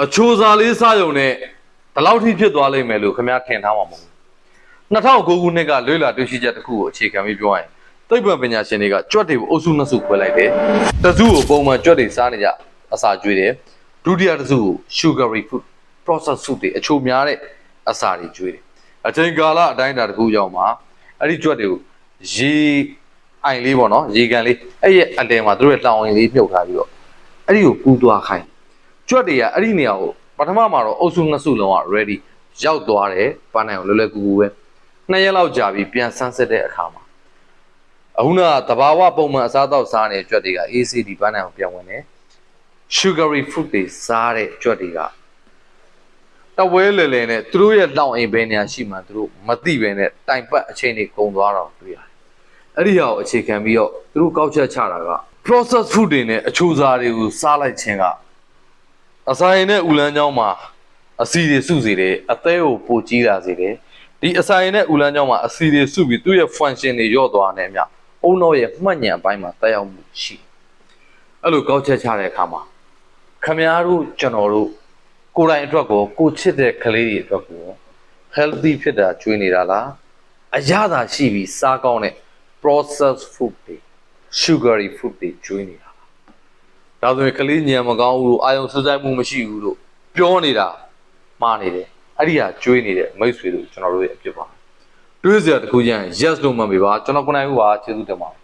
အချိုးစားလေးစားရုံနဲ့ဒီလောက်ထိဖြစ်သွားလိမ့်မယ်လို့ခင်ဗျားထင်ထားမှာမဟုတ်ဘူး2009ခုနှစ်ကလွေလာတွေ့ရှိချက်တစ်ခုကိုအခြေခံပြီးပြောရင်သိပ္ပံပညာရှင်တွေကကြွက်တွေကိုအုပ်စုနှစ်စုခွဲလိုက်တယ်တစုကိုပုံမှန်ကြွက်တွေစားနေကြအစာကျွေးတယ်ဒုတိယတစ်စုကို sugary food processed food တွေအချိုများတဲ့အစာတွေကျွေးတယ်အချိန်ကာလအတိုင်းအတာတစ်ခုရောက်မှာအဲ့ဒီကြွက်တွေကိုရေအိုင်လေးပေါ့နော်ရေကန်လေးအဲ့ရဲ့အလယ်မှာသူတို့ရဲ့တောင်အိမ်လေးမြုပ်ထားပြီးတော့အဲ့ဒီကိုကူးသွားခိုင်းကြွက်တွေကအဲ့ဒီနေရာကိုပထမမှာတော့အုပ်စုနှစ်စုလုံးက ready ရောက်သွားတယ်ပန်းနိုင်အောင်လွယ်လွယ်ကူကူပဲ2ရက်လောက်ကြာပြီးပြန်ဆန်းစစ်တဲ့အခါမှာအခုနကတဘာဝပုံမှန်အစားအသောက်စားနေတဲ့ကြွက်တွေက ACD ပန်းနိုင်အောင်ပြန်ဝင်တယ် sugary food တွေစားတဲ့ကြွက်တွေကတဝဲလေလေနဲ့သူတို့ရဲ့လောင်အိမ်ပဲနေရာရှိမှသူတို့မသိပဲနဲ့တိုင်ပတ်အချိန်တွေကုန်သွားတော့တွေ့ရတယ်အဲ့ဒီဟာကိုအခြေခံပြီးတော့သူတို့ကောက်ချက်ချတာက processed food တွေနဲ့အချိုးစားတွေကိုစားလိုက်ခြင်းကအစာရင်နဲ့ဥလန်းချောင်းမှာအစီတွေစုစေတယ်အသေးကိုပိုကြီးလာစေတယ်ဒီအစာရင်နဲ့ဥလန်းချောင်းမှာအစီတွေစုပြီးသူ့ရဲ့ function တွေရော့သွားတယ်အမြအုံတော့ရဲ့မှတ်ဉာဏ်အပိုင်းမှာတက်ရောက်မှုရှိအဲ့လိုကောက်ချက်ချတဲ့အခါမှာခမည်းတော်ကျွန်တော်တို့ကိုယ်တိုင်အတွက်ကိုချစ်တဲ့ကလေးတွေအတွက်ကို healthy ဖြစ်တာကျွေးနေတာလားအရသာရှိပြီးစားကောင်းတဲ့ processed food တွေ sugary food တွေကျွေးနေတာဒါဆိုရင်ကလေးညံမကောင်းဘူးလို့အာယုံစူးစိုက်မှုမရှိဘူးလို့ပြောနေတာမှားနေတယ်အဲ့ဒီဟာကျွေးနေတဲ့မိတ်ဆွေတို့ကျွန်တော်တို့ရဲ့အဖြစ်ပါတွေးစရာတစ်ခုရရင် yes လို့မှတ်ပေးပါကျွန်တော်ကိုနိုင်ဦးပါကျေးဇူးတင်ပါတယ်